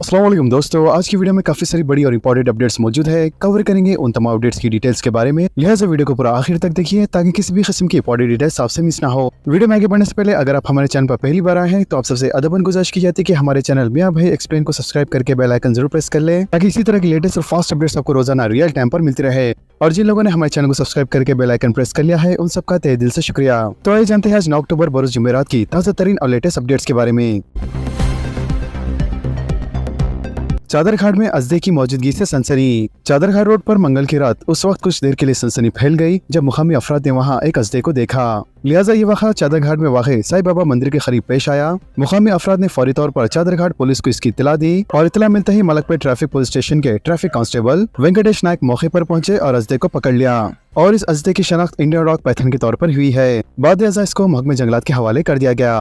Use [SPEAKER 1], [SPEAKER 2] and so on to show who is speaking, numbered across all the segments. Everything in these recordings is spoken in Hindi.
[SPEAKER 1] अस्सलाम वालेकुम दोस्तों, आज की वीडियो में काफी सारी बड़ी और इंपॉर्टेंट अपडेट्स मौजूद है। कवर करेंगे उन तमाम अपडेट्स की डिटेल्स के बारे में, लिहाजा वीडियो को पूरा आखिर तक देखिए ताकि किसी भी किस्म की इंपॉर्टेंट डिटेल्स आपसे मिस ना हो। वीडियो में आगे बढ़ने से पहले अगर आप हमारे चैनल पर पहली बार आए हैं तो आप सबसे अदबन गुजारिश की जाती है कि हमारे चैनल मियां भाई एक्सप्लेन को सब्सक्राइब करके बेल आइकन जरूर प्रेस कर ले ताकि इसी तरह की लेटेस्ट और फास्ट अपडेट्स आपको रोजाना रियल टाइम पर मिलती रहे। और जिन लोगों ने हमारे चैनल को सब्सक्राइब करके बेल आइकन प्रेस कर लिया है उन सबका तहे दिल से शुक्रिया। तो आइए जानते हैं आज 9 अक्टूबर बरोज जुमेरात की ताज़ा तरीन और लेटेस्ट अपडेट्स के बारे में। चादरघाट में अजदे की मौजूदगी से सनसनी। चादरघाट रोड पर मंगल की रात उस वक्त कुछ देर के लिए सनसनी फैल गई जब मुकामी अफराद ने वहां एक अजदे को देखा। लिहाजा ये वाक़ा चादरघाट में वाक़े साईं बाबा मंदिर के करीब पेश आया। मुकामी अफराद ने फौरी तौर पर चादरघाट पुलिस को इसकी इत्तला दी और इत्तला मिलते ही मलकपेट ट्रैफिक पुलिस स्टेशन के ट्रैफिक कांस्टेबल वेंकटेश नायक मौके पर पहुंचे और अजदे को पकड़ लिया। और इस अजदे की शनाख्त इंडियन रॉक पैथन के तौर पर हुई है। बाद इसको महकमे जंगलात के हवाले कर दिया गया।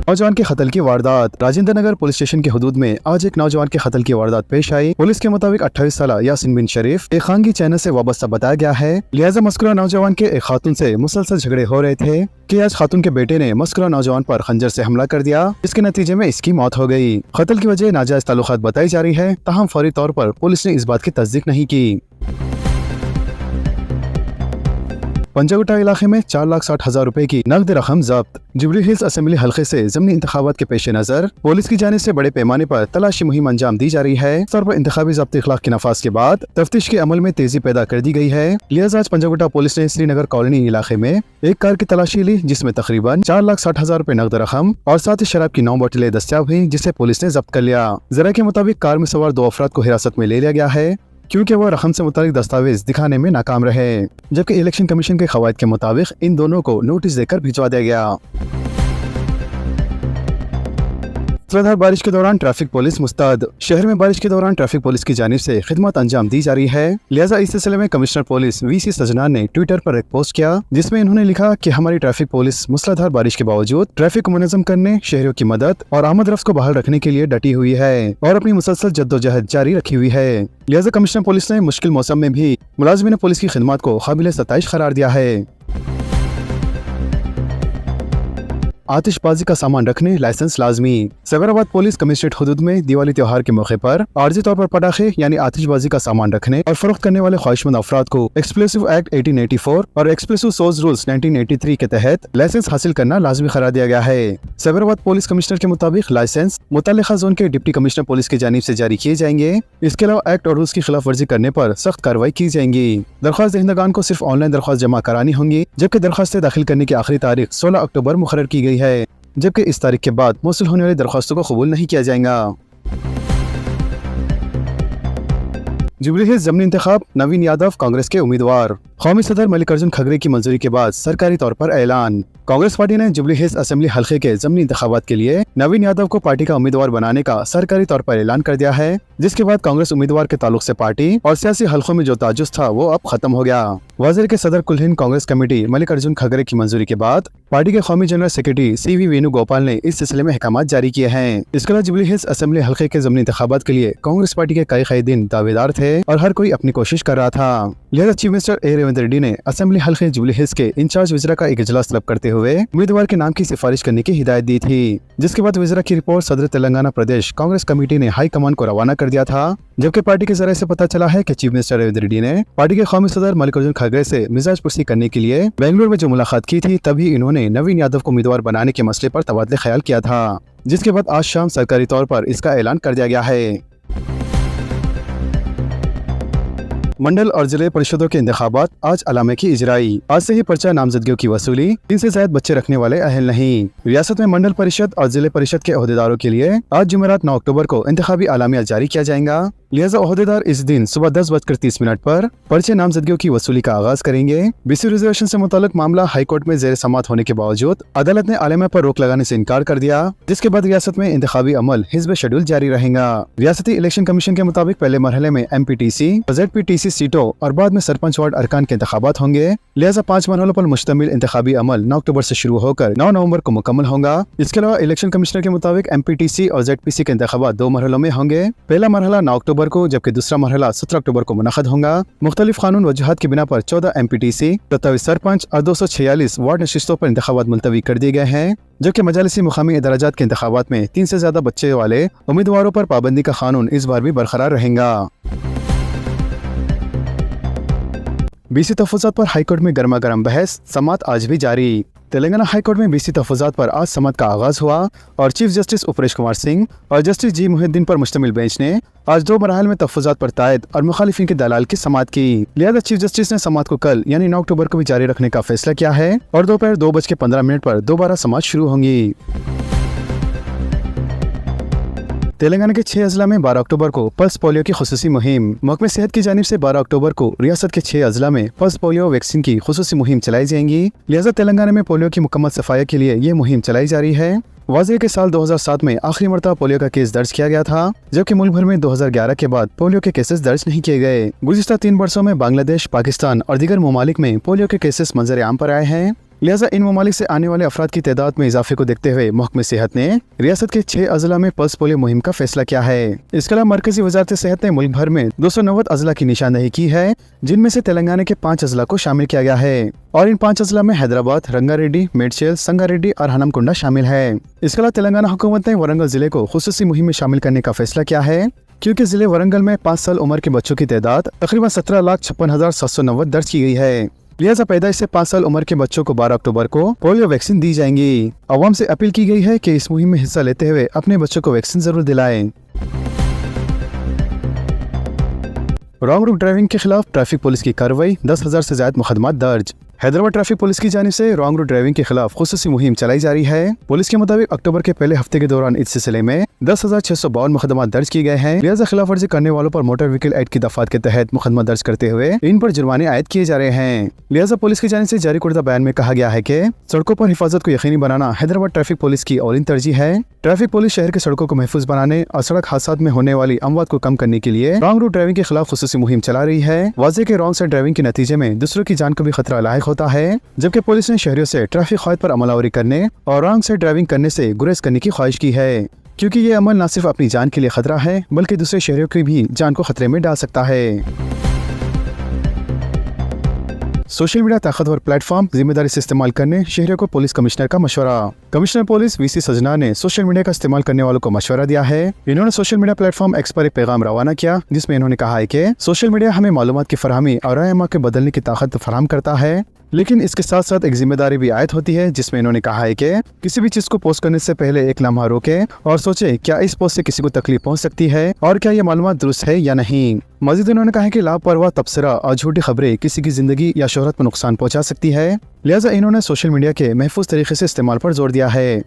[SPEAKER 1] नौजवान के कत्ल की वारदात। राजेंद्र नगर पुलिस स्टेशन के हुदूद में आज एक नौजवान के कत्ल की वारदात पेश आई। पुलिस के मुताबिक 28 साल यासिन बिन शरीफ एक खानगी चैनल से वाबस्ता बताया गया है। लिहाजा मस्कुरा नौजवान के एक खातून से मुसलसल झगड़े हो रहे थे कि आज खातून के बेटे ने मस्कुरा नौजवान पर खंजर से हमला कर दिया, जिसके नतीजे में इसकी मौत हो गई। कत्ल की वजह नाजायज ताल्लुकात बताई जा रही है, ताहम फौरी तौर पर पुलिस ने इस बात की तस्दीक नहीं की। पंजागुट्टा इलाके में 4,60,000 रुपए की नकद रकम जब्त। जुबली हिल्स असेंबली हल्के से ज़मीनी इंतखाबात के पेश नजर पुलिस की जानिब से बड़े पैमाने पर तलाशी मुहिम अंजाम दी जा रही है। इस तौर पर इंतखाबी ज़ब्त इखलाक के नफाज के बाद तफ्तीश के अमल में तेजी पैदा कर दी गई है। लिहाजा आज पंजागुट्टा पुलिस ने श्रीनगर कॉलोनी इलाके में एक कार की तलाशी ली जिसमें तकरीबन 4,60,000 रुपए नकद रकम और साथ ही शराब की 9 बोतलें दस्तियाब हुई, जिसे पुलिस ने जब्त कर लिया। जरा के मुताबिक कार में सवार 2 अफराद को हिरासत में ले लिया गया है क्योंकि वह रकम से मुतालिक दस्तावेज दिखाने में नाकाम रहे, जबकि इलेक्शन कमीशन के खवायद के मुताबिक इन दोनों को नोटिस देकर भिजवा दिया गया। मूसलाधार बारिश के दौरान ट्रैफिक पुलिस मुस्तैद। शहर में बारिश के दौरान ट्रैफिक पुलिस की जानिब से खिदमत अंजाम दी जा रही है। लिहाजा इस सिलसिले में कमिश्नर पुलिस वीसी सजनान ने ट्विटर पर एक पोस्ट किया जिसमें इन्होंने लिखा कि हमारी ट्रैफिक पुलिस मूसलाधार बारिश के बावजूद ट्रैफिक को मुनज़्ज़म करने, शहरियों की मदद और आमद रफ्त को बहाल रखने के लिए डटी हुई है और अपनी मुसलसल जद्दोजहद जारी रखी हुई है। लिहाजा कमिश्नर पुलिस ने मुश्किल मौसम में भी मुलाजिमीन पुलिस की खिदमत को काबिल सताइश करार दिया है। आतिशबाजी का सामान रखने लाइसेंस लाजमी। सैबराबाद पुलिस कमिश्नरेट हुदूद में दिवाली त्योहार के मौके पर आर्जी तौर पर पटाखे यानी आतिशबाजी का सामान रखने और फरोख्त करने वाले ख्वाहिशमंद अफराद को एक्सप्लोसिव एक्ट 1884 और एक्सप्लोसिव सोर्स रूल्स 1983 के तहत लाइसेंस हासिल करना लाजमी करार दिया गया है। सैबराबाद पुलिस कमिश्नर के मुताबिक लाइसेंस मुतल्लिका जोन के डिप्टी कमिश्नर पुलिस की जानिब से जारी किए जाएंगे। इसके अलावा एक्ट और रूल्स की खिलाफ वर्जी करने पर सख्त कार्रवाई की जाएंगी। दरख्वास्त दहिंदगान को सिर्फ ऑनलाइन दरख्वास्त जमा करानी होंगी, जबकि दरख्वास्तें दाखिल करने की आखिरी तारीख 16 अक्टूबर मुकर्रर की गई है, जबकि इस तारीख के बाद मौसूल होने वाली दरख्वास्तों को कबूल नहीं किया जाएगा। जुबली हिल्स ज़मीनी इंतखाब, नवीन यादव कांग्रेस के उम्मीदवार। कौमी सदर मल्लिकार्जुन खड़गे की मंजूरी के बाद सरकारी तौर पर ऐलान। कांग्रेस पार्टी ने जुबली हिल्स असेंबली हल्के के ज़मीनी इंतखाबात के लिए नवीन यादव को पार्टी का उम्मीदवार बनाने का सरकारी तौर पर ऐलान कर दिया है, जिसके बाद कांग्रेस उम्मीदवार के ताल्लुक से पार्टी और सियासी हल्कों में जो ताजुस था वो अब खत्म हो गया। वज़ीर के सदर कुल हिंद कांग्रेस कमेटी मल्लिकार्जुन खड़गे की मंजूरी के बाद पार्टी के कौमी जनरल सेक्रेटरी CV वेणुगोपाल ने इस सिलसिले में अहकाम जारी किए हैं। इसके अलावा जुबली हिल्स असेंबली हल्के के ज़मीनी इंतखाबात के लिए कांग्रेस पार्टी के कई कायदीन दावेदार थे और हर कोई अपनी कोशिश कर रहा था। लिहाजा chief minister A Revanth Reddy ने असेंबली हल्के जुबली हिल्स के इंचार्ज वज़ीरा का एक इजलास तलब करते हुए उम्मीदवार के नाम की सिफारिश करने की हिदायत दी थी, जिसके बाद वज़ीरा की रिपोर्ट सदर तेलंगाना प्रदेश कांग्रेस कमेटी ने हाई कमान को रवाना कर दिया था। जबकि पार्टी के जरिए से पता चला है कि चीफ मिनिस्टर रेवंत रेड्डी ने पार्टी के कौमी सदर मल्लिकार्जुन खड़गे से मिजाज पुरसी करने के लिए बेंगलुरु में जो मुलाकात की थी, तभी इन्होंने नवीन यादव को उम्मीदवार बनाने के मसले पर तबादले ख्याल किया था, जिसके बाद आज शाम सरकारी तौर पर इसका ऐलान कर दिया गया है। मंडल और जिले परिषदों के इंतखाबात आज अलामे की इजराई। आज से ही पर्चा नामजदगियों की वसूली। 3 से ज्यादा बच्चे रखने वाले अहल नहीं। रियासत में मंडल परिषद और जिले परिषद के ओहदेदारों के लिए आज जुमेरात 9 अक्टूबर को इंतखाबी अलामिया जारी किया जाएगा। लिहाजा ओहदेदार इस दिन सुबह 10:30 पर पर्चे नामजदगियों की वसूली का आगाज करेंगे। BC रिजर्वेशन से मुताल्लिक मामला हाईकोर्ट में जेर समात होने के बावजूद अदालत ने आलमा पर रोक लगाने से इनकार कर दिया, जिसके बाद रियासत में इंतखाबी अमल हिस्ब शेड्यूल जारी रहेगा। रियासती इलेक्शन कमीशन के मुताबिक पहले मरहले में MPTC और ZPTC सीटों और बाद में सरपंच वार्ड अरकान के इंतखाबात होंगे। लिहाजा 5 मरहलों पर मुश्तमिल इंतखाबी अमल 9 अक्टूबर से शुरू होकर 9 नवंबर को मुकम्मल होगा। इसके अलावा इलेक्शन कमिश्नर के मुताबिक MPTC और ZPC के इंतखाबात 2 मरहलों में होंगे। पहला मरहला 9 अक्टूबर अक्टूबर को, जबकि दूसरा मरहला 17 अक्टूबर को मुनक़द होगा। मुख्तलिफ कानून वजूहात की बिना पर 14 MPTC, 27 सरपंच और 246 वार्ड नशिस्तों पर इंतखाबात मुलतवी कर दिए गए हैं, जबकि मजालिसी मुकामी दराजात के इंतखाबात में 3 से ज्यादा बच्चे वाले उम्मीदवारों पर पाबंदी का कानून इस बार भी बरकरार रहेगा। BC तहफ़्फ़ुज़ात पर हाईकोर्ट में गर्मा गर्म बहस, समाअत आज भी जारी। तेलंगाना हाईकोर्ट में BC तहफ़्फ़ुज़ात पर आज समाअत का आगाज हुआ और चीफ जस्टिस उपरेश कुमार सिंह और जस्टिस जी मुहिद्दीन पर मुश्तमिल बेंच ने आज 2 मराहल में तहफ़्फ़ुज़ात पर तायद और मुखालिफिन के दलाल की समाअत की। लिहाजा चीफ जस्टिस ने समाअत को कल यानी 9 अक्टूबर को भी जारी रखने का फैसला किया है और दोपहर 2:15 पर दोबारा समाअत शुरू होंगी। तेलंगाना के 6 अजला में 12 अक्टूबर को पल्स पोलियो की खुसूसी मुहिम। महकमे सेहत की जानिब से 12 अक्टूबर को रियासत के 6 अजला में पल्स पोलियो वैक्सीन की खुसूसी मुहिम चलाई जाएंगी। लिहाजा तेलंगाना में पोलियो की मुकम्मल सफाया के लिए ये मुहिम चलाई जा रही है। वाज़ेह के साल 2007 में आखिरी मरतबा पोलियो का केस दर्ज किया गया था, जबकि मुल्क भर में 2011 के बाद पोलियो के केसेस दर्ज नहीं किए गए। गुज़िश्ता 3 वर्षों में बांग्लादेश, पाकिस्तान और दीगर ममालिक में पोलियो के केसेस मंजर आम पर आए हैं। लिहाजा इन ममालिक से आने वाले अफराद की तादाद में इजाफे को देखते हुए महकमे सेहत ने रियासत के 6 अजला में पल्स पोलियो मुहिम का फैसला किया है। इसके अलावा मरकजी वजारत सेहत ने मुल्क भर में 290 अजला की निशानदही की है, जिनमें से तेलंगाना के 5 अजला को शामिल किया गया है और इन 5 अजला में हैदराबाद, रंगारेड्डी, मेडचल, संगारेड्डी और हनमकुंडा शामिल है। इसके अलावा तेलंगाना हुकूमत ने वरंगल जिले को खुसूसी मुहिम में शामिल करने का फैसला किया है, क्योंकि जिले वरंगल में 5 साल उम्र के बच्चों की तादाद तकरीबन 17,56,790 दर्ज की गई है। लिहाजा पैदाइश से 5 साल उम्र के बच्चों को 12 अक्टूबर को पोलियो वैक्सीन दी जाएंगी। अवाम से अपील की गई है कि इस मुहिम में हिस्सा लेते हुए अपने बच्चों को वैक्सीन जरूर दिलाएं। रॉन्ग रूट ड्राइविंग के खिलाफ ट्रैफिक पुलिस की कार्रवाई, 10,000 से ज्यादा मुकदमा दर्ज। हैदराबाद ट्रैफिक पुलिस की जानिब से रॉन्ग रूट ड्राइविंग के खिलाफ खुसूसी मुहिम चलाई जा रही है। पुलिस के मुताबिक अक्टूबर के पहले हफ्ते के दौरान इस सिलसिले में 10,652 मुकदमा दर्ज किए गए हैं। लिहाजा खिलाफ वर्जी करने वालों पर मोटर व्हीकल एक्ट की दफात के तहत मुकदमा दर्ज करते हुए इन पर जुर्माने आयद किए जा रहे हैं। लिहाजा पुलिस की जानिब से जारी कुर्दा बयान में कहा गया है कि सड़कों पर हिफाजत को यकीनी बनाना हैदराबाद ट्रैफिक पुलिस की औलिन तरजीह है। ट्रैफिक पुलिस शहर के सड़कों को महफूज बनाने और सड़क हादसात में होने वाली अमवात को कम करने के लिए रॉन्ग रूट ड्राइविंग के खिलाफ खुसूसी मुहिम चला रही है। वाज़ेह के रॉन्ग साइड ड्राइविंग के नतीजे में दूसरों की जान को भी खतरा लायक होता है, जबकि पुलिस ने शहरियों से ट्रैफिक क़वायद पर अमलावरी करने और रॉन्ग साइड ड्राइविंग करने से गुरेज करने की ख्वाहिश की है, क्योंकि ये अमल न सिर्फ अपनी जान के लिए खतरा है बल्कि दूसरे शहरियों की भी जान को खतरे में डाल सकता है। सोशल मीडिया ताकतवर प्लेटफॉर्म जिम्मेदारी से इस्तेमाल करने शहरियों को पुलिस कमिश्नर का मशवरा। कमिश्नर पुलिस VC सजना ने सोशल मीडिया का इस्तेमाल करने वालों को मशवरा दिया है। इन्होंने सोशल मीडिया प्लेटफॉर्म X पर एक पैगाम रवाना किया, जिसमें इन्होंने कहा है कि सोशल मीडिया हमें मालूमात की फराहमी और राय के बदलने की ताकत फराहम करता है, लेकिन इसके साथ साथ एक जिम्मेदारी भी आयद होती है, जिसमें इन्होंने कहा है कि किसी भी चीज को पोस्ट करने से पहले एक लम्हा रोके और सोचे क्या इस पोस्ट से किसी को तकलीफ पहुंच सकती है और क्या ये मालूमात दुरुस्त है या नहीं। मजीद इन्होंने कहा कि लापरवाह तबसरा और झूठी खबरें किसी की जिंदगी या शोहरत पर नुकसान पहुंचा सकती है। लिहाजा इन्होंने सोशल मीडिया के महफूज तरीके से इस्तेमाल पर जोर दिया है।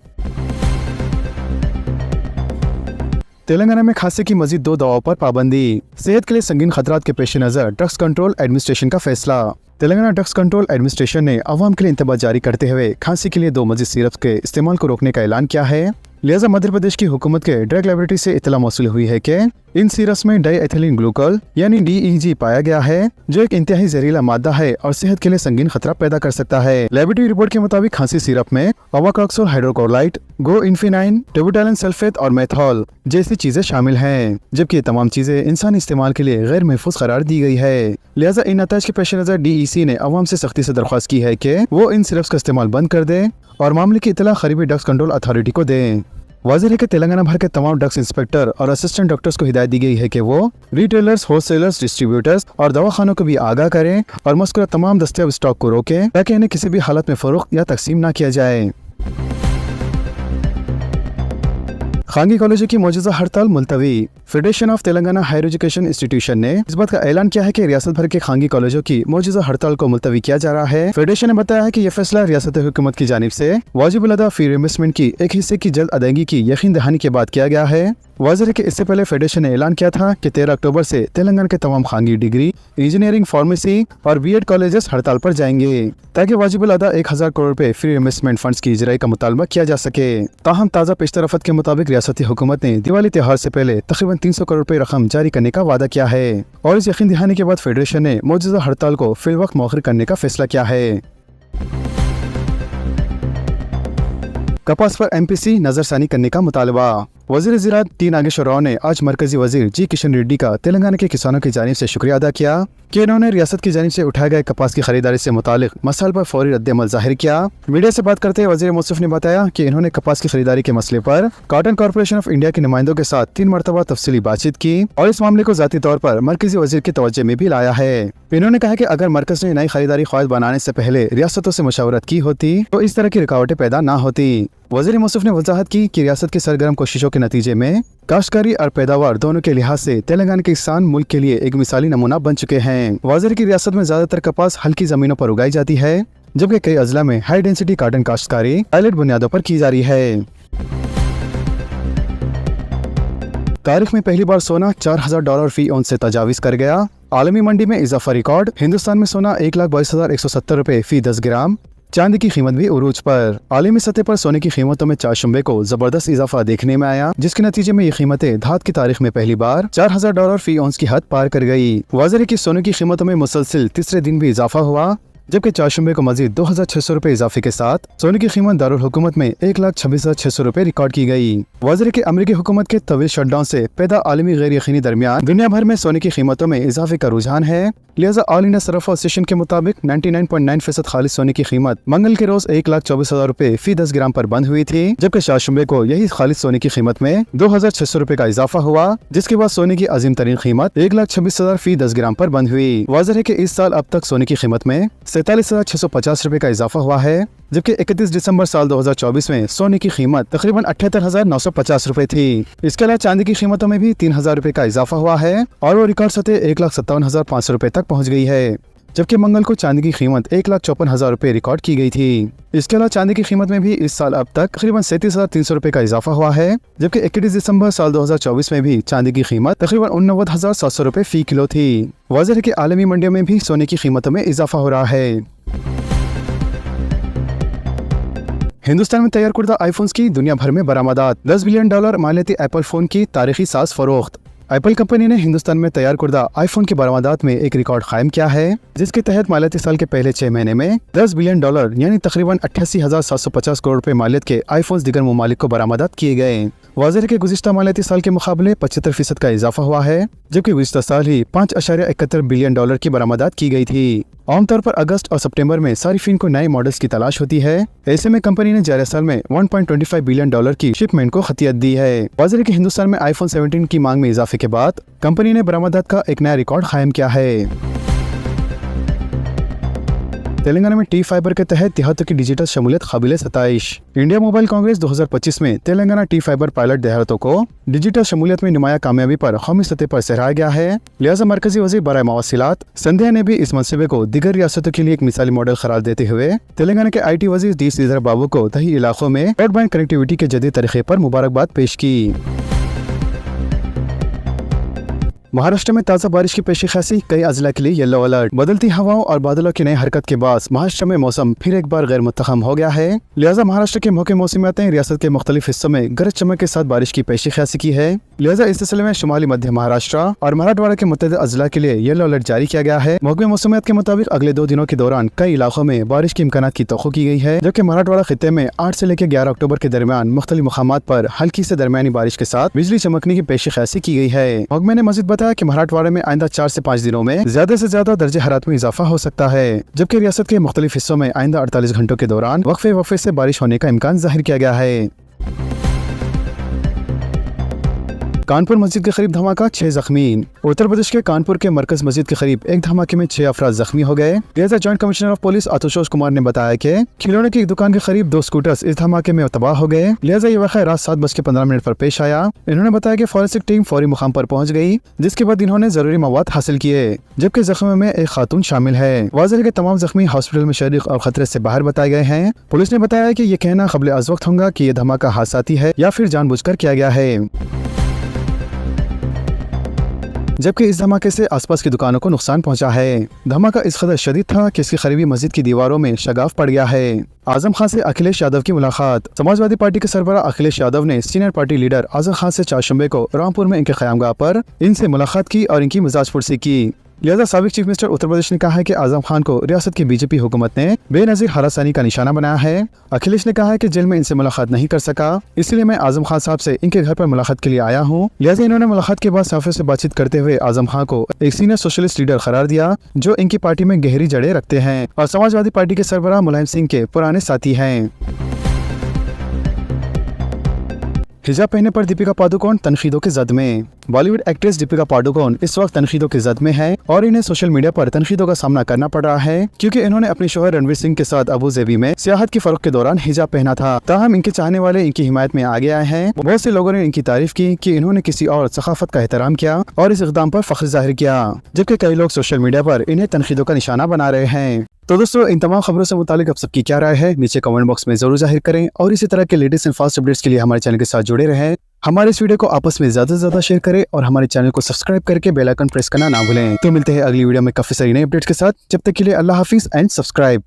[SPEAKER 1] तेलंगाना में खांसी की मजीद 2 दवाओं पर पाबंदी। सेहत के लिए संगीन खतरात के पेश नजर ड्रग्स कंट्रोल एडमिनिस्ट्रेशन का फैसला। तेलंगाना ड्रग्स कंट्रोल एडमिनिस्ट्रेशन ने अवाम के लिए इंतबाह जारी करते हुए खांसी के लिए 2 मजीद सिरप के इस्तेमाल को रोकने का ऐलान किया है। लिहाजा मध्य प्रदेश की हुकूमत के ड्रग लेबोरेटरी से इतला मौसूल हुई है कि इन सिरप्स में डाईएथिलीन ग्लूकोल यानी DEG पाया गया है, जो एक इंतहाई जहरीला मादा है और सेहत के लिए संगीन खतरा पैदा कर सकता है। लेबोरेटरी रिपोर्ट के मुताबिक खांसी सिरप में अवाकाक्सोल हाइड्रोक्लोराइड, गो इन्फिनाइन, टेबुटालिन सल्फेट और मेथॉल जैसी चीजें शामिल हैं, जबकि ये तमाम चीजें इंसानी इस्तेमाल के लिए गैर महफूज करार दी गई है। लिहाजा इन नताइज के पेश नजर DEC ने अवाम से सख्ती से दरख्वास्त की है कि वो इन सिरप्स का इस्तेमाल बंद कर दे और मामले की इतला करीबी ड्रग्स कंट्रोल अथॉरिटी को दें। वाज़ेह है कि तेलंगाना भर के तमाम ड्रग्स इंस्पेक्टर और असिस्टेंट डॉक्टर्स को हिदायत दी गई है कि वो रिटेलर्स, होलसेलर्स, डिस्ट्रीब्यूटर्स और दवाखानों को भी आगाह करें और मज़कूरा तमाम दस्तयाब स्टॉक को रोकें ताकि इन्हें किसी भी हालत में फरोख्त या तकसीम न किया जाए। खानगी कॉलेजों की मौजूदा हड़ताल मुलतवी। Federation of Telangana higher education institution ने इस बात का ऐलान किया है कि रियासत भर के खानगी कॉलेजों की मौजूदा हड़ताल को मुलतवी किया जा रहा है। फेडरेशन ने बताया है कि यह फैसला रियासत हुकूमत की जानिब से वाजिबुल अदा फी रिइंबर्समेंट की एक हिस्से की जल्द अदायगी की यकीन दहानी के बाद किया गया है। वाज़ेह है कि इससे पहले फेडरेशन ने ऐलान किया था कि 13 अक्टूबर से तेलंगाना के तमाम खानगी डिग्री, इंजीनियरिंग, फार्मेसी और BEd कॉलेजेस हड़ताल पर जाएंगे ताकि वाजिबुल अदा 1,000 करोड़ रुपए फ्री इन्वेस्टमेंट फंड्स की इजराई का मुतालबा किया जा सके। ताहम ताज़ा पेशतरफत के मुताबिक रियासती हुकूमत ने दिवाली त्योहार से पहले तकरीबन 300 करोड़ रुपए रकम जारी करने का वादा किया है और इस यकीन दहानी के बाद फेडरेशन ने मौजूदा हड़ताल को फिलवक्त मौखर करने का फैसला किया है। कपास पर MPC नजरसानी करने का मुतालबा। वजीर ज़राअत टी नागेश्वर राव ने आज मरकजी वजीर जी किशन रेड्डी का तेलंगाना के किसानों की जानिब से शुक्रिया अदा किया कि इन्होंने रियासत की जानिब से उठाए गए कपास की खरीदारी से मुतालिक मसाइल पर फौरी रद्द-ए-अमल जाहिर किया। मीडिया से बात करते हुए वजीर मौसूफ ने बताया कि इन्होंने कपास की खरीदारी के मसले पर कॉटन कॉर्पोरेशन ऑफ इंडिया के नुमाइंदों के साथ 3 मरतबा तफसीली बातचीत की और इस मामले को जाती तौर पर मरकजी वजीर की तवज्जो में भी लाया है। इन्होंने कहा कि अगर मरकज ने नई खरीदारी ख्वाहिश बनाने से पहले रियासतों से मशवरत की होती तो इस तरह की रुकावटें पैदा न होती। वज़ीर मौसूफ ने वजाहत की कि रियासत की सरगर्म कोशिशों के नतीजे में काश्तकारी और पैदावार दोनों के लिहाज से तेलंगाना के किसान मुल्क के लिए एक मिसाली नमूना बन चुके हैं। वज़ीर की रियासत में ज्यादातर कपास हल्की जमीनों पर उगाई जाती है, जबकि कई अजला में हाई डेंसिटी कॉटन काश्तकारी पायलट बुनियादों पर की जा रही है। तारीख में पहली बार सोना $4000 फी औंस से तजावीज कर गया। आलमी मंडी में इजाफा रिकॉर्ड। हिंदुस्तान में सोना 1,22,170 रुपए फी 10 ग्राम। चांदी की कीमत भी उरूज पर। आलमी सतह पर सोने की कीमतों में चारशंबे को जबरदस्त इजाफा देखने में आया, जिसके नतीजे में ये कीमतें धात की तारीख में पहली बार $4000 फी औंस की हद पार कर गई। वाज़ेह है कि सोने की कीमतों में मुसलसिल तीसरे दिन भी इजाफा हुआ, जबकि चारशंबे को मजीद 2600 रुपए इजाफे के साथ सोने की कीमत दारुल हुकूमत में 1,26,600 रुपए रिकॉर्ड की गई। वाज़ेह है कि अमेरिकी हुकूमत के तवील शटडाउन से पैदा आलमी गैर यकीनी दरमियान दुनिया भर में सोने की कीमतों में इजाफे का रुझान है। लिहाजा ऑल इंडिया सरफ एसोसिएशन के मुताबिक 99.9% खालिस सोने की कीमत मंगल के रोज 1,24,000 रुपए फी 10 ग्राम पर बंद हुई थी, जबकि चारशंबे को यही खालिस सोने की कीमत में 2,600 रुपए का इजाफा हुआ, जिसके बाद सोने की अजीम तरीन कीमत 1,26,000 फी 10 ग्राम पर बंद हुई। वाज़ेह है कि इस साल अब तक सोने की कीमत में 47,650 रुपए का इजाफा हुआ है, जबकि 31 दिसंबर साल 2024 में सोने की कीमत तकरीबन 78,950 रुपए थी। इसके अलावा चांदी की कीमतों में भी 3,000 रुपए का इजाफा हुआ है और वो रिकॉर्ड सतह 1,57,500 रुपए तक पहुंच गई है, जबकि मंगल को चांदी की कीमत 1,54,000 रुपए रिकॉर्ड की गई थी। इसके अलावा चांदी की कीमत में भी इस साल अब तक तकरीबन 37,300 रुपए का इजाफा हुआ है, जबकि 31 दिसंबर साल 2024 में भी चांदी की कीमत तकरीबन 89,700 रुपए फी किलो थी। वाज़ेह है कि आलमी मंडियों में भी सोने की कीमतों में इजाफा हो रहा है। हिंदुस्तान में तैयार कुर्दा आईफोन्स की दुनिया भर में बरामदात। $10 बिलियन मालियती एप्पल फोन की तारीखी साज फरोख्त। एप्पल कंपनी ने हिंदुस्तान में तैयार कुर्दा आईफोन की बरामदात में एक रिकॉर्ड कायम किया है, जिसके तहत मालियाती साल के पहले 6 महीने में $10 बिलियन यानी तकरीबन 88,750 करोड़ रुपए मालियत के आईफोन्स दीगर ममालिक को बरामदात किए गए। वाज़ेह है कि गुज़िश्ता मालियाती साल के मुकाबले 75% का इजाफा हुआ है, जबकि गुज़िश्ता साल ही $5.71 बिलियन की बरामदात की गई थी। आमतौर पर अगस्त और सितंबर में सारिफिन को नए मॉडल्स की तलाश होती है। ऐसे में कंपनी ने जारी साल में $1.25 बिलियन की शिपमेंट को खतियत दी है। वाज़ेह है कि हिंदुस्तान में आईफोन 17 की मांग में इजाफे के बाद कंपनी ने बरामदात का एक नया रिकॉर्ड कायम किया है। तेलंगाना में टी फाइबर के तहत 73 की डिजिटल शमूलियत काबिल सताइश। इंडिया मोबाइल कांग्रेस 2025 में तेलंगाना टी फाइबर पायलट देहातों को डिजिटल शमूलियत में नुमाया कामयाबी पर कौमी सतह पर सराहा गया है। लिहाजा मरकजी वज़ीर बराए मवासिलात संध्या ने भी इस मनसूबे को दीगर रियासतों के लिए एक मिसाली मॉडल करार देते हुए तेलंगाना के IT वज़ीर डी श्रीधर बाबू को दही इलाकों में ब्रॉडबैंड कनेक्टिविटी के जदीद तरीके पर मुबारकबाद पेश की। महाराष्ट्र में ताज़ा बारिश की पेशी खासी, कई अजला के लिए येलो अलर्ट। बदलती हवाओं और बादलों की नई हरकत के बाद महाराष्ट्र में मौसम फिर एक बार गैर मुंतखम हो गया है। लिहाजा महाराष्ट्र के मौके मौसमियात ने रियासत के मुख्तलिफ हिस्सों में गरज चमक के साथ बारिश की पेशी खासी की है। लिहाजा इस सिलसिले में शुमाली मध्य महाराष्ट्र और मराठवाड़ा के मुतअद्दिद अजला के लिए येलो अलर्ट जारी किया गया है। मौके मौसमियात के मुताबिक अगले 2 दिनों के दौरान कई इलाकों में बारिश के इम्कानात की तौक़्क़ो की गई है, जबकि मराठवाड़ा खित्ते में 8 से लेकर 11 अक्टूबर के दरमियान मुख्तलिफ मकामात पर हल्की से दरमियानी बारिश के साथ बिजली चमकने की पेशी खासी की गई है। मौके ने मज़ीद बताया कि मराठवाड़ा में आइंदा 4 से 5 दिनों में ज्यादा से ज्यादा दर्जे हरारत में इजाफा हो सकता है, जबकि रियासत के मुख्तलिफ हिस्सों में आइंदा 48 घंटों के दौरान वक्फे से बारिश होने का इम्कान जाहिर किया गया है। कानपुर मस्जिद के करीब धमाका, 6 जख्मी। उत्तर प्रदेश के कानपुर के मरकज मस्जिद के करीब एक धमाके में 6 अफराद जख्मी हो गए। लिहाजा joint commissioner of police Ashutosh Kumar ने बताया कि खिलौने की एक दुकान के करीब 2 स्कूटर्स इस धमाके में तबाह हो गए। लिहाजा ये वाक़या रात 7:15 पर पेश आया। इन्होंने बताया कि फॉरेंसिक टीम फौरी मुकाम पर पहुंच गई, जिसके बाद इन्होंने जरूरी मवाद हासिल किए, जबकि जख्मियों में एक खातून शामिल है। वाज़ेह है कि तमाम जख्मी हॉस्पिटल में शरीक और खतरे से बाहर बताए गए हैं। पुलिस ने बताया कि ये कहना क़ब्ल अज़ वक्त होगा कि ये धमाका हादसाती है या फिर जानबूझकर किया गया है, जबकि इस धमाके से आसपास की दुकानों को नुकसान पहुंचा है। धमाका इस कदर शदीद था कि इसकी करीबी मस्जिद की दीवारों में शगाफ पड़ गया है। आजम खान से अखिलेश यादव की मुलाकात। समाजवादी पार्टी के सरबराह अखिलेश यादव ने senior party leader Azam Khan से चारशंबे को रामपुर में इनके क़यामगाह पर इनसे मुलाकात की और इनकी मिजाज पुरसी की। लिहाजा साबिक चीफ मिनिस्टर उत्तर प्रदेश ने कहा है कि आजम खान को रियासत की बीजेपी हुकूमत ने बेनजीर हरासानी का निशाना बनाया है। अखिलेश ने कहा है कि जेल में इनसे मुलाकात नहीं कर सका, इसलिए मैं आजम खान साहब से इनके घर पर मुलाकात के लिए आया हूँ। लिहाजा इन्होंने मुलाकात के बाद सहाफ़ियों से बातचीत करते हुए आजम खान को एक सीनियर सोशलिस्ट लीडर करार दिया जो इनकी पार्टी में गहरी जड़ें रखते हैं और समाजवादी पार्टी के सरबराह मुलायम सिंह के पुराने साथी हैं। हिजाब पहनने पर दीपिका पादुकोण तनकीदों की जद में। बॉलीवुड एक्ट्रेस दीपिका पादुकोण इस वक्त तनकीदों की जद में है और इन्हें सोशल मीडिया पर तनकीदों का सामना करना पड़ रहा है क्योंकि इन्होंने अपने शौहर रणवीर सिंह के साथ अबू धाबी में सियाहत की फरोख्त के दौरान हिजाब पहना था। ताहम इनके चाहने वाले इनकी हिमायत में आगे आए हैं। बहुत से लोगों ने इनकी तारीफ की कि इन्होंने किसी और सकाफत का एहतराम किया और इस इक़दाम पर फख्र जाहिर किया, जबकि कई लोग सोशल मीडिया पर इन्हें तनकीदों का निशाना बना रहे हैं। तो दोस्तों, इन तमाम खबरों से मुतालिक आप सबकी क्या राय है नीचे कमेंट बॉक्स में जरूर जाहिर करें और इसी तरह के लेटेस्ट एंड फास्ट अपडेट्स के लिए हमारे चैनल के साथ जुड़े रहें। हमारे इस वीडियो को आपस में ज्यादा से ज्यादा शेयर करें और हमारे चैनल को सब्सक्राइब करके बेल आइकन प्रेस करना ना भूलें। तो मिलते हैं अगली वीडियो में काफी सारी नई अपडेट्स के साथ। जब तक के लिए अल्लाह हाफिज एंड सब्सक्राइब।